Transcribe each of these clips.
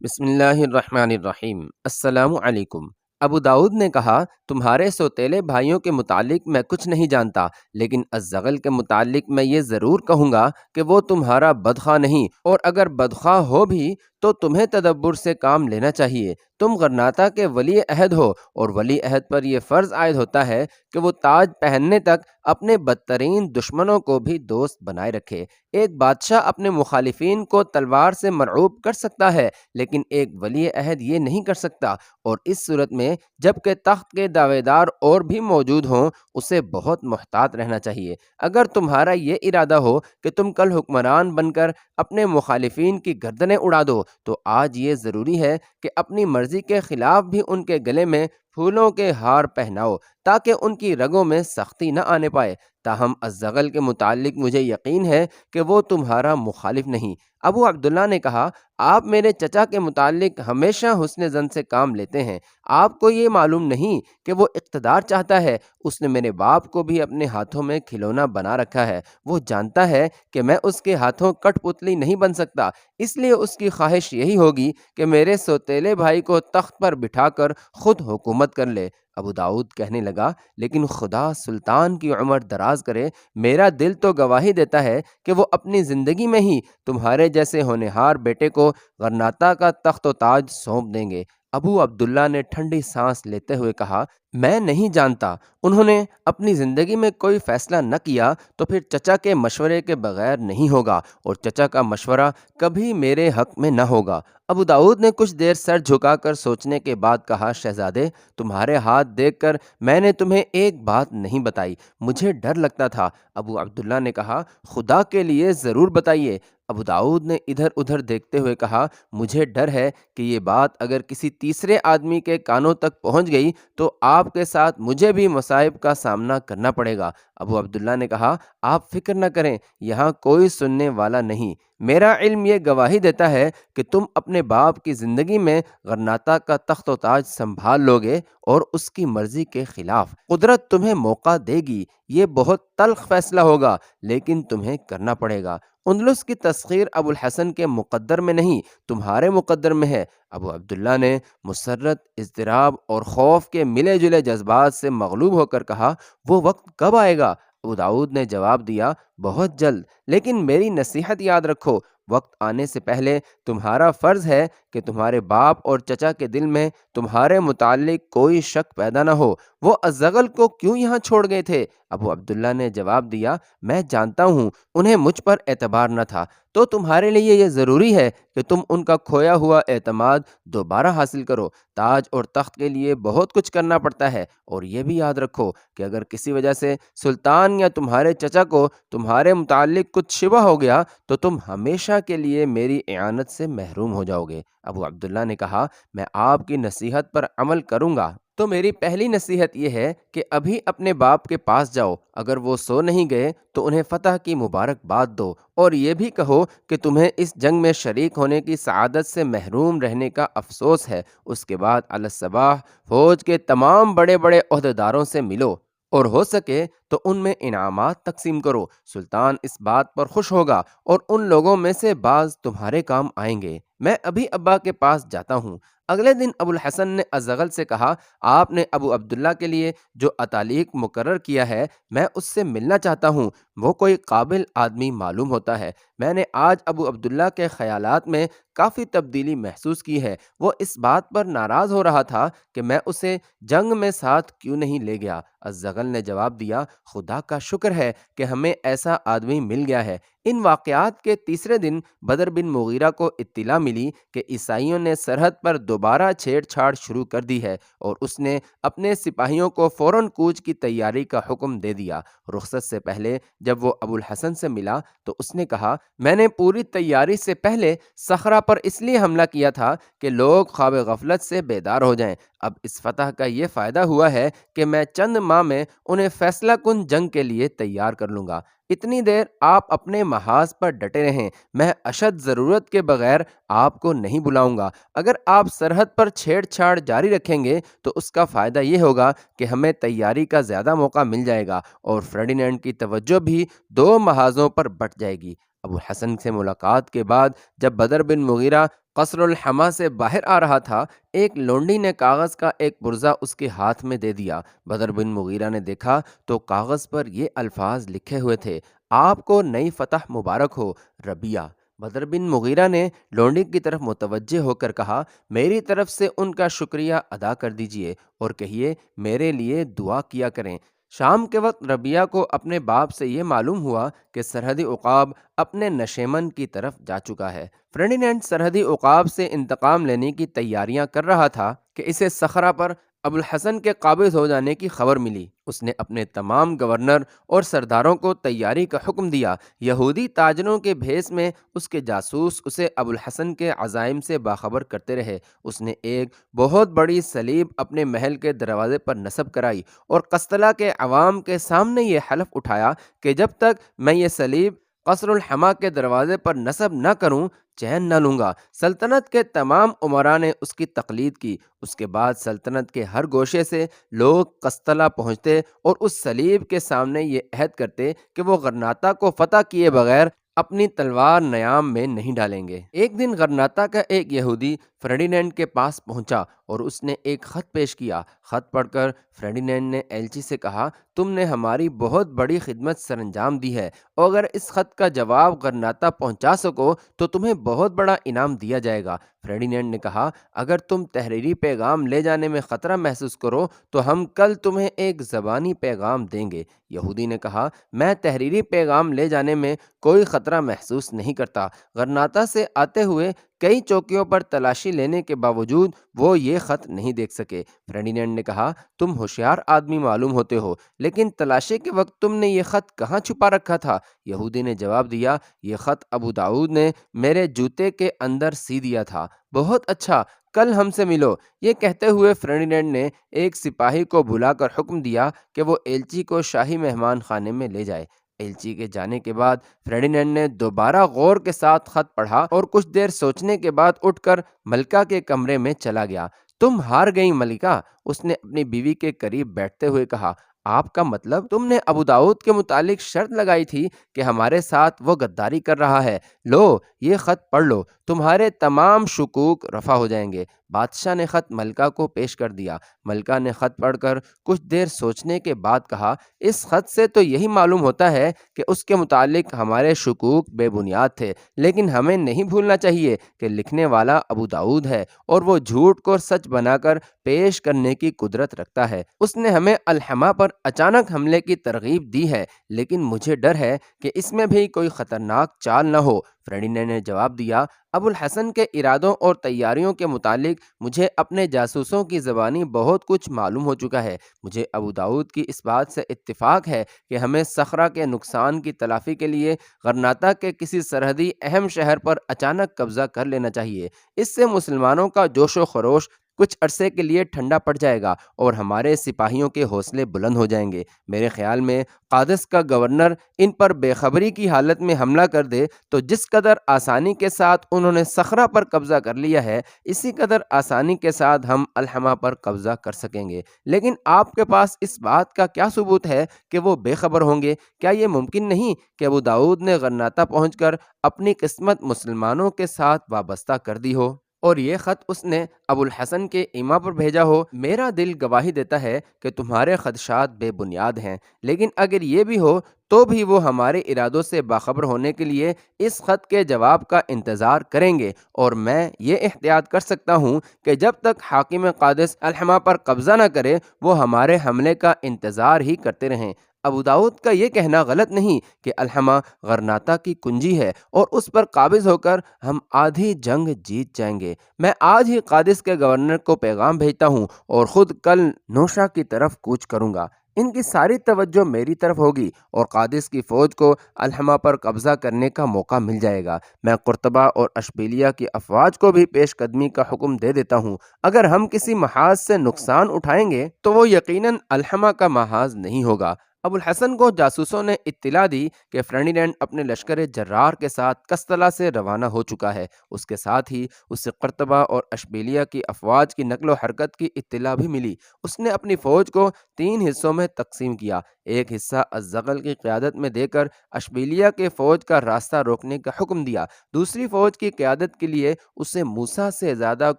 بسم اللہ الرحمن الرحیم۔ السلام علیکم۔ ابو داؤد نے کہا، تمہارے سوتیلے بھائیوں کے متعلق میں کچھ نہیں جانتا، لیکن الزغل کے متعلق میں یہ ضرور کہوں گا کہ وہ تمہارا بدخواہ نہیں، اور اگر بدخواہ ہو بھی تو تمہیں تدبر سے کام لینا چاہیے۔ تم غرناطہ کے ولی عہد ہو، اور ولی عہد پر یہ فرض عائد ہوتا ہے کہ وہ تاج پہننے تک اپنے بدترین دشمنوں کو بھی دوست بنائے رکھے۔ ایک بادشاہ اپنے مخالفین کو تلوار سے مرعوب کر سکتا ہے، لیکن ایک ولی عہد یہ نہیں کر سکتا، اور اس صورت میں جب کہ تخت کے دعوے دار اور بھی موجود ہوں، اسے بہت محتاط رہنا چاہیے۔ اگر تمہارا یہ ارادہ ہو کہ تم کل حکمران بن کر اپنے مخالفین کی گردنیں اڑا دو، تو آج یہ ضروری ہے کہ اپنی مرضی کے خلاف بھی ان کے گلے میں پھولوں کے ہار پہناؤ، تاکہ ان کی رگوں میں سختی نہ آنے پائے۔ تاہم الزغل کے متعلق مجھے یقین ہے کہ وہ تمہارا مخالف نہیں۔ ابو عبداللہ نے کہا، آپ میرے چچا کے متعلق ہمیشہ حسن ظن سے کام لیتے ہیں۔ آپ کو یہ معلوم نہیں کہ وہ اقتدار چاہتا ہے؟ اس نے میرے باپ کو بھی اپنے ہاتھوں میں کھلونا بنا رکھا ہے۔ وہ جانتا ہے کہ میں اس کے ہاتھوں کٹ پتلی نہیں بن سکتا، اس لیے اس کی خواہش یہی ہوگی کہ میرے سوتیلے بھائی کو تخت پر بٹھا کر خود حکومت کر لے۔ ابو داؤد کہنے لگا، لیکن خدا سلطان کی عمر دراز کرے، میرا دل تو گواہی دیتا ہے کہ وہ اپنی زندگی میں ہی تمہارے جیسے ہونہار بیٹے کو غرناطہ کا تخت و تاج سونپ دیں گے۔ ابو عبداللہ نے ٹھنڈی سانس لیتے ہوئے کہا، میں نہیں جانتا، انہوں نے اپنی زندگی میں کوئی فیصلہ نہ کیا تو پھر چچا کے مشورے کے بغیر نہیں ہوگا، اور چچا کا مشورہ کبھی میرے حق میں نہ ہوگا۔ ابو داؤد نے کچھ دیر سر جھکا کر سوچنے کے بعد کہا، شہزادے، تمہارے ہاتھ دیکھ کر میں نے تمہیں ایک بات نہیں بتائی، مجھے ڈر لگتا تھا۔ ابو عبداللہ نے کہا، خدا کے لیے ضرور بتائیے۔ ابو داؤد نے ادھر ادھر دیکھتے ہوئے کہا، مجھے ڈر ہے کہ یہ بات اگر کسی تیسرے آدمی کے کانوں تک پہنچ گئی تو آپ کے ساتھ مجھے بھی مصائب کا سامنا کرنا پڑے گا۔ ابو عبداللہ نے کہا، آپ فکر نہ کریں، یہاں کوئی سننے والا نہیں۔ میرا علم یہ گواہی دیتا ہے کہ تم اپنے باپ کی زندگی میں غرناطہ کا تخت و تاج سنبھال لوگے، اور اس کی مرضی کے خلاف۔ قدرت تمہیں موقع دے گی، یہ بہت تلخ فیصلہ ہوگا، لیکن تمہیں کرنا پڑے گا۔ اندلس کی تسخیر ابو الحسن کے مقدر میں نہیں، تمہارے مقدر میں ہے۔ ابو عبداللہ نے مسرت، اضطراب اور خوف کے ملے جلے جذبات سے مغلوب ہو کر کہا، وہ وقت کب آئے گا؟ ابو داؤد نے جواب دیا، بہت جلد، لیکن میری نصیحت یاد رکھو، وقت آنے سے پہلے تمہارا فرض ہے کہ تمہارے باپ اور چچا کے دل میں تمہارے متعلق کوئی شک پیدا نہ ہو۔ وہ الزغل کو کیوں یہاں چھوڑ گئے تھے؟ ابو عبداللہ نے جواب دیا، میں جانتا ہوں، انہیں مجھ پر اعتبار نہ تھا، تو تمہارے لیے یہ ضروری ہے کہ تم ان کا کھویا ہوا اعتماد دوبارہ حاصل کرو۔ تاج اور تخت کے لیے بہت کچھ کرنا پڑتا ہے، اور یہ بھی یاد رکھو کہ اگر کسی وجہ سے سلطان یا تمہارے چچا کو تمہارے متعلق کچھ شبہ ہو گیا تو تم ہمیشہ کے لیے میری اعانت سے محروم ہو جاؤ گے۔ ابو عبداللہ نے کہا، میں آپ کی نصیحت پر عمل کروں گا۔ تو میری پہلی نصیحت یہ ہے کہ ابھی اپنے باپ کے پاس جاؤ، اگر وہ سو نہیں گئے تو انہیں فتح کی مبارکباد دو، اور یہ بھی کہو کہ تمہیں اس جنگ میں شریک ہونے کی سعادت سے محروم رہنے کا افسوس ہے۔ اس کے بعد علی الصباح فوج کے تمام بڑے بڑے عہدیداروں سے ملو، اور ہو سکے تو ان میں انعامات تقسیم کرو۔ سلطان اس بات پر خوش ہوگا، اور ان لوگوں میں سے بعض تمہارے کام آئیں گے۔ میں ابھی ابا کے پاس جاتا ہوں۔ اگلے دن ابو الحسن نے الزغل سے کہا، آپ نے ابو عبداللہ کے لیے جو اتالیق مقرر کیا ہے، میں اس سے ملنا چاہتا ہوں، وہ کوئی قابل آدمی معلوم ہوتا ہے۔ میں نے آج ابو عبداللہ کے خیالات میں کافی تبدیلی محسوس کی ہے۔ وہ اس بات پر ناراض ہو رہا تھا کہ میں اسے جنگ میں ساتھ کیوں نہیں لے گیا۔ الزغل نے جواب دیا، خدا کا شکر ہے کہ ہمیں ایسا آدمی مل گیا ہے۔ ان واقعات کے تیسرے دن بدر بن مغیرہ کو اطلاع ملی کہ عیسائیوں نے سرحد پر دوبارہ چھیڑ چھاڑ شروع کر دی ہے، اور اس نے اپنے سپاہیوں کو فوراً کوچ کی تیاری کا حکم دے دیا۔ رخصت سے پہلے جب وہ ابو الحسن سے ملا تو اس نے کہا، میں نے پوری تیاری سے پہلے صخرہ پر اس لیے حملہ کیا تھا کہ لوگ خواب غفلت سے بیدار ہو جائیں۔ اب اس فتح کا یہ فائدہ ہوا ہے کہ میں چند ماہ میں انہیں فیصلہ کن جنگ کے لیے تیار کر لوں گا۔ اتنی دیر آپ اپنے محاذ پر ڈٹے رہیں، میں اشد ضرورت کے بغیر آپ کو نہیں بلاؤں گا۔ اگر آپ سرحد پر چھیڑ چھاڑ جاری رکھیں گے تو اس کا فائدہ یہ ہوگا کہ ہمیں تیاری کا زیادہ موقع مل جائے گا، اور فرڈینینڈ کی توجہ بھی دو محاذوں پر بٹ جائے گی۔ ابو الحسن سے ملاقات کے بعد جب بدر بن مغیرہ قصر الحما سے باہر آ رہا تھا، ایک لونڈی نے کاغذ کا ایک پرزہ اس کے ہاتھ میں دے دیا۔ بدر بن مغیرہ نے دیکھا تو کاغذ پر یہ الفاظ لکھے ہوئے تھے: آپ کو نئی فتح مبارک ہو، ربیہ۔ بدر بن مغیرہ نے لونڈی کی طرف متوجہ ہو کر کہا: میری طرف سے ان کا شکریہ ادا کر دیجئے اور کہیے میرے لیے دعا کیا کریں۔ شام کے وقت ربیہ کو اپنے باپ سے یہ معلوم ہوا کہ سرحدی عقاب اپنے نشیمن کی طرف جا چکا ہے۔ فرڈینینڈ سرحدی عقاب سے انتقام لینے کی تیاریاں کر رہا تھا کہ اسے صخرہ پر ابوالحسن کے قابض ہو جانے کی خبر ملی۔ اس نے اپنے تمام گورنر اور سرداروں کو تیاری کا حکم دیا۔ یہودی تاجروں کے بھیس میں اس کے جاسوس اسے ابوالحسن کے عزائم سے باخبر کرتے رہے۔ اس نے ایک بہت بڑی صلیب اپنے محل کے دروازے پر نصب کرائی اور قسطلہ کے عوام کے سامنے یہ حلف اٹھایا کہ جب تک میں یہ صلیب قصر الحما کے دروازے پر نصب نہ کروں چین نہ لوں گا۔ سلطنت کے تمام امراء نے اس کی تقلید کی۔ اس کے بعد سلطنت کے ہر گوشے سے لوگ قسطلہ پہنچتے اور اس صلیب کے سامنے یہ عہد کرتے کہ وہ غرناطہ کو فتح کیے بغیر اپنی تلوار نیام میں نہیں ڈالیں گے۔ ایک دن غرناطہ کا ایک یہودی فرڈینینڈ کے پاس پہنچا اور اس نے ایک خط پیش کیا۔ خط پڑھ کر فرڈینینڈ نے ایلچی سے کہا: تم نے ہماری بہت بڑی خدمت سر انجام دی ہے اور اگر اس خط کا جواب غرناطہ پہنچا سکو تو تمہیں بہت بڑا انعام دیا جائے گا۔ فرڈینینڈ نے کہا: اگر تم تحریری پیغام لے جانے میں خطرہ محسوس کرو تو ہم کل تمہیں ایک زبانی پیغام دیں گے۔ یہودی نے کہا: میں تحریری پیغام لے جانے میں کوئی خطرہ محسوس نہیں کرتا۔ غرناطہ سے آتے ہوئے کئی چوکیوں پر تلاشی لینے کے باوجود وہ یہ خط نہیں دیکھ سکے۔ فرڈینینڈ نے کہا: تم ہوشیار آدمی معلوم ہوتے ہو، لیکن تلاشی کے وقت تم نے یہ خط کہاں چھپا رکھا تھا؟ یہودی نے جواب دیا: یہ خط ابو داؤد نے میرے جوتے کے اندر سی دیا تھا۔ بہت اچھا، کل ہم سے ملو۔ یہ کہتے ہوئے فرڈینینڈ نے ایک سپاہی کو بلا کر حکم دیا کہ وہ ایلچی کو شاہی مہمان خانے میں لے جائے۔ ایلچی کے جانے کے بعد فرڈینینڈ نے دوبارہ غور کے ساتھ خط پڑھا اور کچھ دیر سوچنے کے بعد اٹھ کر ملکہ کے کمرے میں چلا گیا۔ تم ہار گئی ملکہ، اس نے اپنی بیوی کے قریب بیٹھتے ہوئے کہا۔ آپ کا مطلب تم نے ابو داؤد کے متعلق شرط لگائی تھی کہ ہمارے ساتھ وہ غداری کر رہا ہے۔ لو یہ خط پڑھ لو، تمہارے تمام شکوک رفع ہو جائیں گے۔ بادشاہ نے خط ملکہ کو پیش کر دیا۔ ملکہ نے خط پڑھ کر کچھ دیر سوچنے کے بعد کہا: اس خط سے تو یہی معلوم ہوتا ہے کہ اس کے متعلق ہمارے شکوک بے بنیاد تھے، لیکن ہمیں نہیں بھولنا چاہیے کہ لکھنے والا ابو داؤد ہے اور وہ جھوٹ کو سچ بنا کر پیش کرنے کی قدرت رکھتا ہے۔ اس نے ہمیں الحما پر اچانک حملے کی ترغیب دی ہے، لیکن مجھے ڈر ہے کہ اس میں بھی کوئی خطرناک چال نہ ہو۔ فرڈینینڈ نے جواب دیا: ابوالحسن کے ارادوں اور تیاریوں کے متعلق مجھے اپنے جاسوسوں کی زبانی بہت کچھ معلوم ہو چکا ہے۔ مجھے ابو داؤد کی اس بات سے اتفاق ہے کہ ہمیں صخرہ کے نقصان کی تلافی کے لیے غرناطہ کے کسی سرحدی اہم شہر پر اچانک قبضہ کر لینا چاہیے۔ اس سے مسلمانوں کا جوش و خروش کچھ عرصے کے لیے ٹھنڈا پڑ جائے گا اور ہمارے سپاہیوں کے حوصلے بلند ہو جائیں گے۔ میرے خیال میں قادس کا گورنر ان پر بے خبری کی حالت میں حملہ کر دے تو جس قدر آسانی کے ساتھ انہوں نے صخرہ پر قبضہ کر لیا ہے، اسی قدر آسانی کے ساتھ ہم الحما پر قبضہ کر سکیں گے۔ لیکن آپ کے پاس اس بات کا کیا ثبوت ہے کہ وہ بے خبر ہوں گے؟ کیا یہ ممکن نہیں کہ ابو داؤد نے غرناطہ پہنچ کر اپنی قسمت مسلمانوں کے ساتھ وابستہ کر دی ہو اور یہ خط اس نے ابوالحسن کے ایما پر بھیجا ہو؟ میرا دل گواہی دیتا ہے کہ تمہارے خدشات بے بنیاد ہیں، لیکن اگر یہ بھی ہو تو بھی وہ ہمارے ارادوں سے باخبر ہونے کے لیے اس خط کے جواب کا انتظار کریں گے، اور میں یہ احتیاط کر سکتا ہوں کہ جب تک حاکم قادس الحما پر قبضہ نہ کرے وہ ہمارے حملے کا انتظار ہی کرتے رہیں۔ ابو داؤد کا یہ کہنا غلط نہیں کہ الحما غرناطہ کی کنجی ہے اور اس پر قابض ہو کر ہم آدھی جنگ جیت جائیں گے۔ میں آج ہی قادس کے گورنر کو پیغام بھیجتا ہوں اور خود کل نوشا کی طرف کوچ کروں گا۔ ان کی ساری توجہ میری طرف ہوگی اور قادس کی فوج کو الحما پر قبضہ کرنے کا موقع مل جائے گا۔ میں قرطبہ اور اشبیلیہ کی افواج کو بھی پیش قدمی کا حکم دے دیتا ہوں۔ اگر ہم کسی محاذ سے نقصان اٹھائیں گے تو وہ یقیناً الحما کا محاذ نہیں ہوگا۔ ابوالحسن کو جاسوسوں نے اطلاع دی کہ فرڈینینڈ اپنے لشکر جرار کے ساتھ کستلا سے روانہ ہو چکا ہے۔ اس کے ساتھ ہی اسے قرطبہ اور اشبیلیہ کی افواج کی نقل و حرکت کی اطلاع بھی ملی۔ اس نے اپنی فوج کو 3 حصوں میں تقسیم کیا، ایک حصہ الزغل کی قیادت میں دے کر اشبیلیہ کے فوج کا راستہ روکنے کا حکم دیا۔ دوسری فوج کی قیادت کے لیے اسے موسیٰ سے زیادہ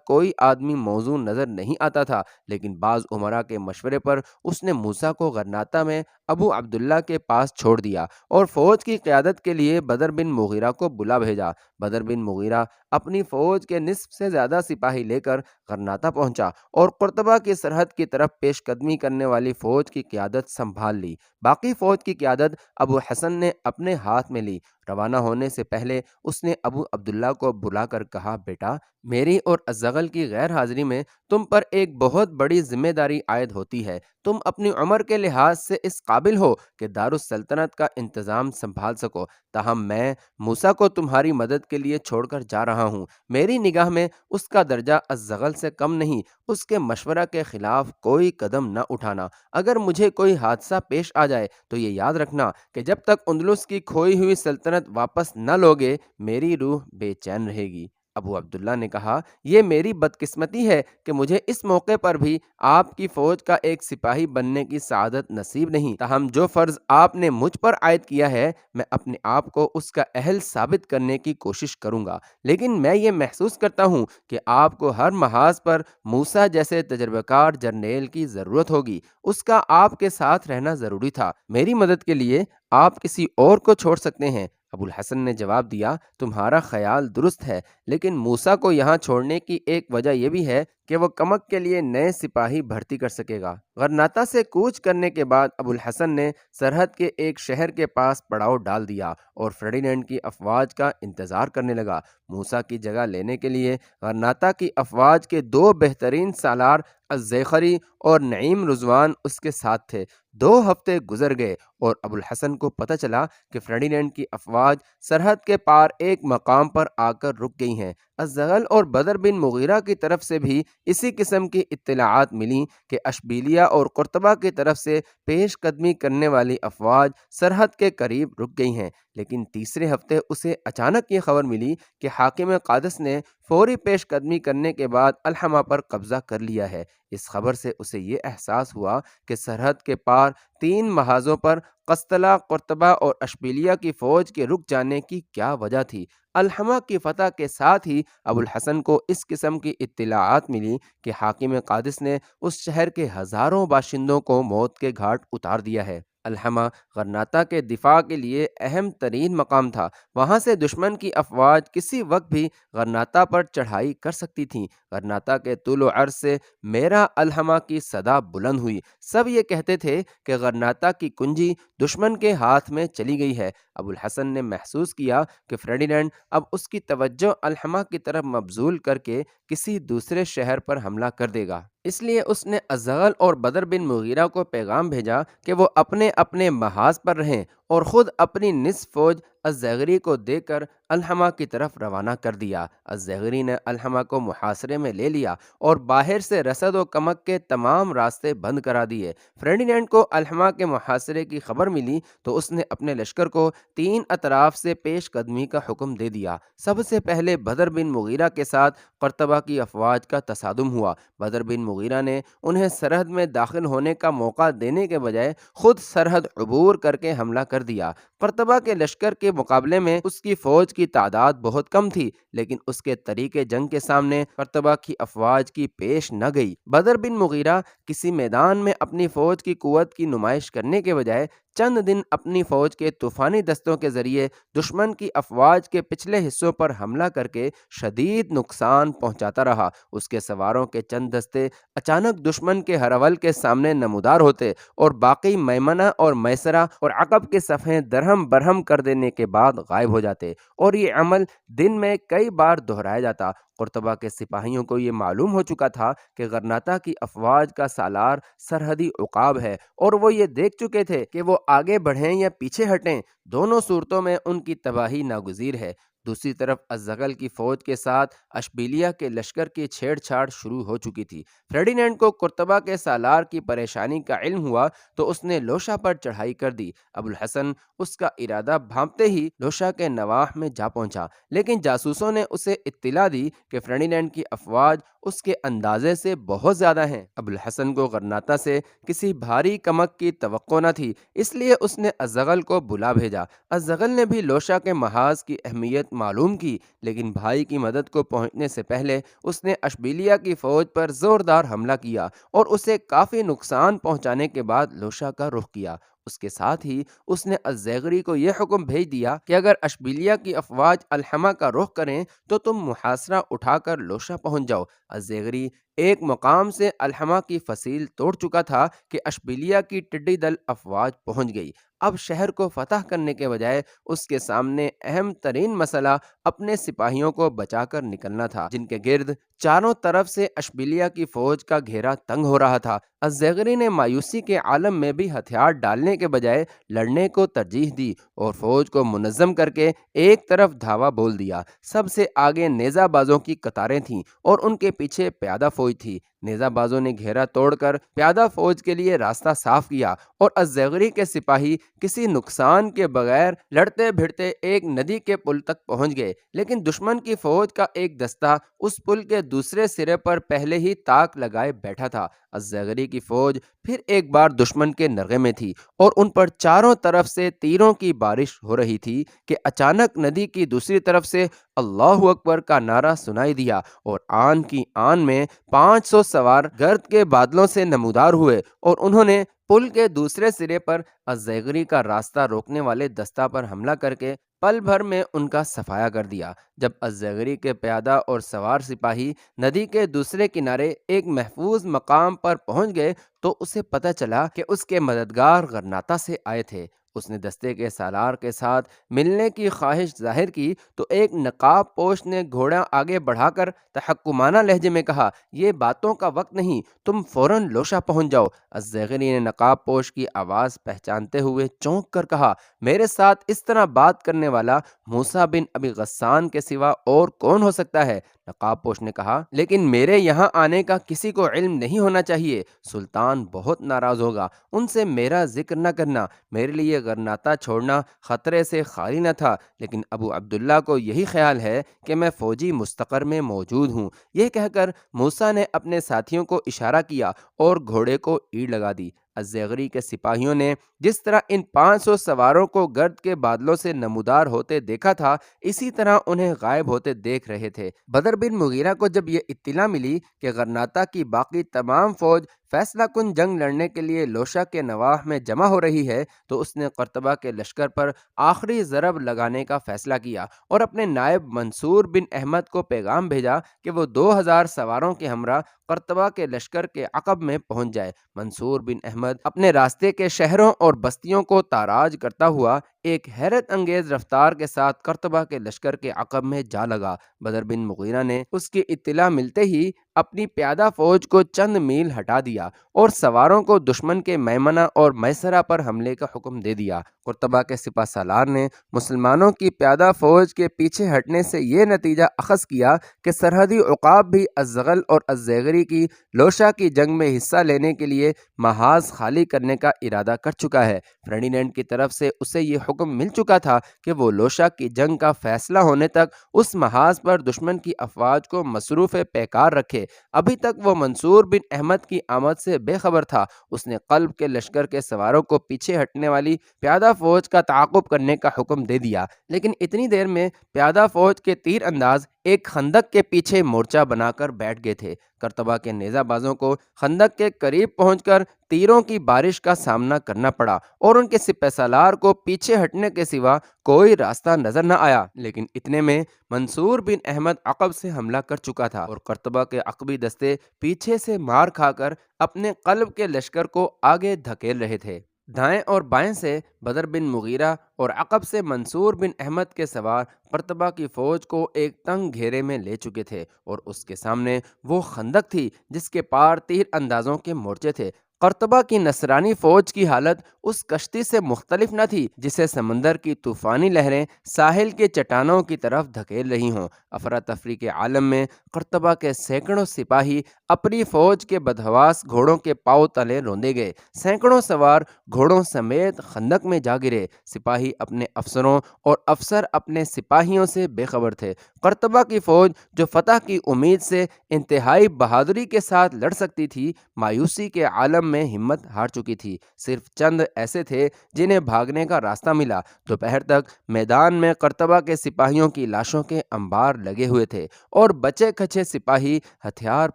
کوئی آدمی موزوں نظر نہیں آتا تھا، لیکن بعض امراء کے مشورے پر اس نے موسیٰ کو غرناطہ میں ابو عبداللہ کے پاس چھوڑ دیا اور فوج کی قیادت کے لیے بدر بن مغیرہ کو بلا بھیجا۔ بدر بن مغیرہ اپنی فوج کے نصف سے زیادہ سپاہی لے کر غرناطہ پہنچا اور قرطبہ کی سرحد کی طرف پیش قدمی کرنے والی فوج کی قیادت سنبھال لی۔ باقی فوج کی قیادت ابو حسن نے اپنے ہاتھ میں لی۔ روانہ ہونے سے پہلے اس نے ابو عبداللہ کو بلا کر کہا، بیٹا، میری اور الزغل کی غیر حاضری میں تم پر ایک بہت بڑی ذمہ داری عائد ہوتی ہے۔ تم اپنی عمر کے لحاظ سے اس قابل ہو کہ دارالسلطنت کا انتظام سنبھال سکو، تاہم میں موسیٰ کو تمہاری مدد کے لیے چھوڑ کر جا رہا ہوں۔ میری نگاہ میں اس کا درجہ الزغل سے کم نہیں، اس کے مشورہ کے خلاف کوئی قدم نہ اٹھانا۔ اگر مجھے کوئی حادثہ پیش آ جائے تو یہ یاد رکھنا کہ جب تک اندلس کی کھوئی ہوئی سلطنت واپس نہ لوگے، میری روح بے چین رہے گی۔ ابو عبداللہ نے کہا، یہ میری بدقسمتی ہے کہ مجھے اس موقع پر بھی آپ کی فوج کا ایک سپاہی بننے کی سعادت نصیب نہیں، تاہم جو فرض آپ نے مجھ پر عائد کیا ہے میں اپنے آپ کو اس کا اہل ثابت کرنے کی کوشش کروں گا، لیکن میں یہ محسوس کرتا ہوں کہ آپ کو ہر محاذ پر موسیٰ جیسے تجربہ کار جرنیل کی ضرورت ہوگی۔ اس کا آپ کے ساتھ رہنا ضروری تھا۔ میری مدد کے لیے آپ کسی اور کو چھوڑ سکتے ہیں۔ ابوالحسن نے جواب دیا، تمہارا خیال درست ہے، لیکن موسیٰ کو یہاں چھوڑنے کی ایک وجہ یہ بھی ہے کہ وہ کمک کے لیے نئے سپاہی بھرتی کر سکے گا۔ غرناطہ سے کوچ کرنے کے بعد ابوالحسن نے سرحد کے ایک شہر کے پاس پڑاؤ ڈال دیا اور فرڈینینڈ کی افواج کا انتظار کرنے لگا۔ موسیٰ کی جگہ لینے کے لیے غرناطہ کی افواج کے 2 بہترین سالار الزیخری اور نعیم رضوان اس کے ساتھ تھے۔ 2 ہفتے گزر گئے اور ابوالحسن کو پتہ چلا کہ فرڈینینڈ کی افواج سرحد کے پار ایک مقام پر آ کر رک گئی ہیں۔ الزغل اور بدر بن مغیرہ کی طرف سے بھی اسی قسم کی اطلاعات ملیں کہ اشبیلیہ اور قرطبہ کی طرف سے پیش قدمی کرنے والی افواج سرحد کے قریب رک گئی ہیں، لیکن تیسرے ہفتے اسے اچانک یہ خبر ملی کہ حاکم قادس نے فوری پیش قدمی کرنے کے بعد الحمہ پر قبضہ کر لیا ہے۔ اس خبر سے اسے یہ احساس ہوا کہ سرحد کے پار 3 محاذوں پر قسطلہ، قرطبہ اور اشبیلیہ کی فوج کے رک جانے کی کیا وجہ تھی۔ الحمہ کی فتح کے ساتھ ہی ابوالحسن کو اس قسم کی اطلاعات ملی کہ حاکم قادس نے اس شہر کے ہزاروں باشندوں کو موت کے گھاٹ اتار دیا ہے۔ الحمہ غرناطہ کے دفاع کے لیے اہم ترین مقام تھا۔ وہاں سے دشمن کی افواج کسی وقت بھی غرناطہ پر چڑھائی کر سکتی تھیں۔ غرناطہ کے طول و عرض سے میرا الحمہ کی صدا بلند ہوئی۔ سب یہ کہتے تھے کہ غرناطہ کی کنجی دشمن کے ہاتھ میں چلی گئی ہے۔ ابوالحسن نے محسوس کیا کہ فرڈینینڈ اب اس کی توجہ الحمہ کی طرف مبذول کر کے کسی دوسرے شہر پر حملہ کر دے گا۔ اس لیے اس نے الزغل اور بدر بن مغیرہ کو پیغام بھیجا کہ وہ اپنے اپنے محاذ پر رہیں اور خود اپنی نصف فوج الزیغری کو دے کر الحمہ کی طرف روانہ کر دیا۔ الزیغری نے الحمہ کو محاصرے میں لے لیا اور باہر سے رسد و کمک کے تمام راستے بند کرا دیے۔ فرڈینینڈ کو الحمہ کے محاصرے کی خبر ملی تو اس نے اپنے لشکر کو 3 اطراف سے پیش قدمی کا حکم دے دیا۔ سب سے پہلے بدر بن مغیرہ کے ساتھ قرطبہ کی افواج کا تصادم ہوا۔ بدر بن مغیرہ نے انہیں سرحد میں داخل ہونے کا موقع دینے کے بجائے خود سرحد عبور کر کے حملہ کر دیا۔ قرطبہ کے لشکر کے مقابلے میں اس کی فوج کی تعداد بہت کم تھی، لیکن اس کے طریقے جنگ کے سامنے قرطبہ کی افواج کی پیش نہ گئی۔ بدر بن مغیرہ کسی میدان میں اپنی فوج کی قوت کی نمائش کرنے کے بجائے چند دن اپنی فوج کے طوفانی دستوں کے ذریعے دشمن کی افواج کے پچھلے حصوں پر حملہ کر کے شدید نقصان پہنچاتا رہا۔ اس کے سواروں کے چند دستے اچانک دشمن کے ہرول کے سامنے نمودار ہوتے اور باقی میمنہ اور میسرہ اور عقب کے صفحے درہم برہم کر دینے کے بعد غائب ہو جاتے، اور یہ عمل دن میں کئی بار دہرایا جاتا۔ قرطبہ کے سپاہیوں کو یہ معلوم ہو چکا تھا کہ غرناطہ کی افواج کا سالار سرحدی عقاب ہے، اور وہ یہ دیکھ چکے تھے کہ وہ آگے بڑھیں یا پیچھے ہٹیں، دونوں صورتوں میں ان کی تباہی ناگزیر ہے۔ دوسری طرف الزغل کی فوج کے ساتھ اشبیلیہ کے لشکر کی چھیڑ چھاڑ شروع ہو چکی تھی۔ فریڈینینڈ کو قرطبہ کے سالار کی پریشانی کا علم ہوا تو اس نے لوشا پر چڑھائی کر دی۔ ابو الحسن اس کا ارادہ بھانپتے ہی لوشا کے نواح میں جا پہنچا، لیکن جاسوسوں نے اسے اطلاع دی کہ فریڈینینڈ کی افواج اس کے اندازے سے بہت زیادہ ہیں۔ ابو الحسن کو غرناطہ سے کسی بھاری کمک کی توقع نہ تھی، اس لیے اس نے الزغل کو بلا بھیجا۔ الزغل نے بھی لوشا کے محاذ کی اہمیت معلوم کی، لیکن بھائی کی مدد کو پہنچنے سے پہلے اس نے اشبیلیہ کی فوج پر زوردار حملہ کیا اور اسے کافی نقصان پہنچانے کے بعد لوشا کا رخ کیا۔ اس کے ساتھ ہی اس نے الزیغری کو یہ حکم بھیج دیا کہ اگر اشبیلیہ کی افواج الحمہ کا رخ کریں تو تم محاصرہ اٹھا کر لوشا پہنچ جاؤ۔ الزیغری ایک مقام سے الحمہ کی فصیل توڑ چکا تھا کہ اشبیلیہ کی ٹڈی دل افواج پہنچ گئی۔ اب شہر کو فتح کرنے کے بجائے اس کے سامنے اہم ترین مسئلہ اپنے سپاہیوں کو بچا کر نکلنا تھا، جن کے گرد چاروں طرف سے اشبیلیہ کی فوج کا گھیرا تنگ ہو رہا تھا۔ الزیغری نے مایوسی کے عالم میں بھی ہتھیار ڈالنے کے بجائے لڑنے کو ترجیح دی اور فوج کو منظم کر کے ایک طرف دھاوا بول دیا۔ سب سے آگے نیزہ بازوں کی قطاریں تھیں اور ان کے پیچھے پیادہ فوج تھی۔ نیزہ بازوں نے گھیرا توڑ کر پیادہ فوج کے لیے راستہ صاف کیا اور الزیغری کے سپاہی کسی نقصان کے بغیر لڑتے بھڑتے ایک ندی کے پل تک پہنچ گئے، لیکن دشمن کی فوج کا ایک دستہ اس پل کے دوسرے سرے پر پہلے ہی تاک لگائے بیٹھا تھا۔ الزیغری کی فوج پھر ایک بار دشمن کے نرغے میں تھی اور ان پر چاروں طرف سے تیروں کی بارش ہو رہی تھی کہ اچانک ندی کی دوسری طرف سے اللہ اکبر کا نعرہ سنائی دیا اور آن کی آن میں 500 سوار گرد کے بادلوں سے نمودار ہوئے اور انہوں نے پل کے دوسرے سرے پر الزیغری کا راستہ روکنے والے دستہ پر حملہ کر کے پل بھر میں ان کا صفایا کر دیا۔ جب الزیغری کے پیادہ اور سوار سپاہی ندی کے دوسرے کنارے ایک محفوظ مقام پر پہنچ گئے تو اسے پتہ چلا کہ اس کے مددگار غرناطہ سے آئے تھے۔ اس نے دستے کے سالار کے ساتھ ملنے کی خواہش ظاہر کی تو ایک نقاب پوش نے گھوڑا آگے بڑھا کر تحکمانہ لہجے میں کہا، یہ باتوں کا وقت نہیں، تم فوراً لوشا پہنچ جاؤ۔ الزیغری نے نقاب پوش کی آواز پہچانتے ہوئے چونک کر کہا، میرے ساتھ اس طرح بات کرنے والا موسیٰ بن ابی غسان کے سوا اور کون ہو سکتا ہے؟ نقاب پوش نے کہا، لیکن میرے یہاں آنے کا کسی کو علم نہیں ہونا چاہیے، سلطان بہت ناراض ہوگا، ان سے میرا ذکر نہ کرنا۔ میرے لیے غرناطہ چھوڑنا خطرے سے خالی نہ تھا، لیکن ابو عبداللہ کو یہی خیال ہے کہ میں فوجی مستقر میں موجود ہوں۔ یہ کہہ کر موسیٰ نے اپنے ساتھیوں کو اشارہ کیا اور گھوڑے کو ایڑ لگا دی۔ الزیغری کے سپاہیوں نے جس طرح ان 500 سواروں کو گرد کے بادلوں سے نمودار ہوتے دیکھا تھا، اسی طرح انہیں غائب ہوتے دیکھ رہے تھے۔ بدر بن مغیرہ کو جب یہ اطلاع ملی کہ غرناطہ کی باقی تمام فوج فیصلہ کن جنگ لڑنے کے لیے لوشا کے نواح میں جمع ہو رہی ہے، تو اس نے قرطبہ کے لشکر پر آخری ضرب لگانے کا فیصلہ کیا اور اپنے نائب منصور بن احمد کو پیغام بھیجا کہ وہ 2000 سواروں کے ہمراہ قرطبہ کے لشکر کے عقب میں پہنچ جائے۔ منصور بن احمد اپنے راستے کے شہروں اور بستیوں کو تاراج کرتا ہوا ایک حیرت انگیز رفتار کے ساتھ قرطبہ کے لشکر کے عقب میں جا لگا۔ بدر بن مغیرہ نے اس کی اطلاع ملتے ہی اپنی پیادہ فوج کو چند میل ہٹا دیا اور سواروں کو دشمن کے میمنہ اور میسرہ پر حملے کا حکم دے دیا۔ قرطبہ کے سپہ سالار نے مسلمانوں کی پیادہ فوج کے پیچھے ہٹنے سے یہ نتیجہ اخذ کیا کہ سرحدی عقاب بھی الزغل اور الزیغری کی لوشا کی جنگ میں حصہ لینے کے لیے محاذ خالی کرنے کا ارادہ کر چکا ہے۔ فریڈینینڈ کی طرف سے اسے یہ حکم مل چکا تھا کہ وہ لوشا کی جنگ کا فیصلہ ہونے تک اس محاذ پر دشمن کی افواج کو مصروف پیکار رکھے۔ ابھی تک وہ منصور بن احمد کی آمد سے بے خبر تھا۔ اس نے قلب کے لشکر کے سواروں کو پیچھے ہٹنے والی پیادہ فوج کا تعاقب کرنے کا حکم دے دیا، لیکن اتنی دیر میں پیادہ فوج کے تیر انداز ایک خندق کے پیچھے مورچہ بنا کر بیٹھ گئے تھے۔ قرطبہ کے نیزہ بازوں کو خندق کے قریب پہنچ کر تیروں کی بارش کا سامنا کرنا پڑا اور ان کے سپہ سالار کو پیچھے ہٹنے کے سوا کوئی راستہ نظر نہ آیا، لیکن اتنے میں منصور بن احمد عقب سے حملہ کر چکا تھا اور قرطبہ کے عقبی دستے پیچھے سے مار کھا کر اپنے قلب کے لشکر کو آگے دھکیل رہے تھے۔ دائیں اور بائیں سے بدر بن مغیرہ اور عقب سے منصور بن احمد کے سوار قرطبہ کی فوج کو ایک تنگ گھیرے میں لے چکے تھے اور اس کے سامنے وہ خندق تھی جس کے پار تیر اندازوں کے مورچے تھے۔ قرطبہ کی نصرانی فوج کی حالت اس کشتی سے مختلف نہ تھی جسے سمندر کی طوفانی لہریں ساحل کے چٹانوں کی طرف دھکیل رہی ہوں۔ افراتفری کے عالم میں قرطبہ کے سینکڑوں سپاہی اپنی فوج کے بدحواس گھوڑوں کے پاؤں تلے روندے گئے۔ سینکڑوں سوار گھوڑوں سمیت خندق میں جا گرے۔ سپاہی اپنے افسروں اور افسر اپنے سپاہیوں سے بے خبر تھے۔ قرطبہ کی فوج جو فتح کی امید سے انتہائی بہادری کے ساتھ لڑ سکتی تھی، مایوسی کے عالم میں ہمت ہار چکی تھی۔ صرف چند ایسے تھے جنہیں بھاگنے کا راستہ ملا۔ دوپہر تک میدان میں قرطبہ کے سپاہیوں کی لاشوں کے انبار لگے ہوئے تھے اور بچے کچے سپاہی ہتھیار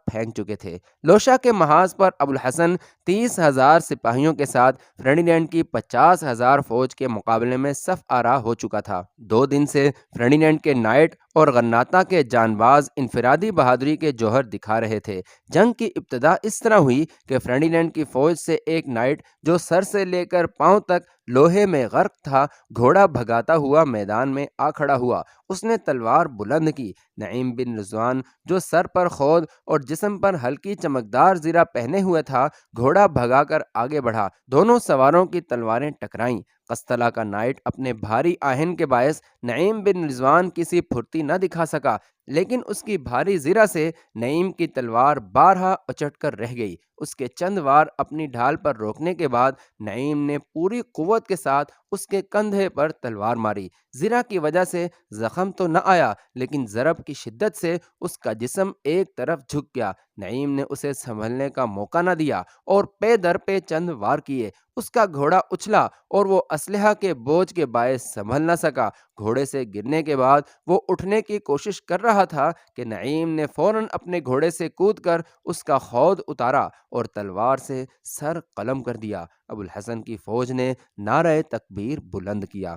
پھینک چکے تھے۔ لوشا کے محاذ پر ابوالحسن 30,000 سپاہیوں کے ساتھ فرڈینینڈ کی 50,000 فوج کے مقابلے میں صف آرا ہو چکا تھا۔ 2 دن سے فرڈینینڈ کے نائٹ اور غرناطہ کے جانباز انفرادی بہادری کے جوہر دکھا رہے تھے۔ جنگ کی ابتدا اس طرح ہوئی کہ فرڈینینڈ کی فوج سے ایک نائٹ جو سر سے لے کر پاؤں تک لوہے میں غرق تھا، گھوڑا بھگاتا ہوا میدان میں آ کھڑا ہوا۔ اس نے تلوار بلند کی۔ نعیم بن رضوان جو سر پر خود اور جسم پر ہلکی چمکدار زرہ پہنے ہوئے تھا، گھوڑا بھگا کر آگے بڑھا۔ دونوں سواروں کی تلواریں ٹکرائیں۔ قسطلہ کا نائٹ اپنے بھاری آہن کے باعث نعیم بن رضوان کسی پھرتی نہ دکھا سکا، لیکن اس کی بھاری زرہ سے نعیم کی تلوار بارہا اچٹ کر رہ گئی۔ اس کے چند وار اپنی ڈھال پر روکنے کے بعد نعیم نے پوری قوت کے ساتھ اس کے کندھے پر تلوار ماری۔ زرہ کی وجہ سے زخم تو نہ آیا، لیکن ضرب کی شدت سے اس کا جسم ایک طرف جھک گیا۔ نعیم نے اسے سنبھلنے کا موقع نہ دیا اور پے در پے چند وار کیے۔ اس کا گھوڑا اچھلا اور وہ اسلحہ کے بوجھ کے باعث سنبھل نہ سکا۔ گھوڑے سے گرنے کے بعد وہ اٹھنے کی کوشش کر رہا تھا کہ نعیم نے فوراً اپنے گھوڑے سے کود کر اس کا خود اتارا اور تلوار سے سر قلم کر دیا۔ ابوالحسن کی فوج نے نعرہ تکبیر بلند کیا۔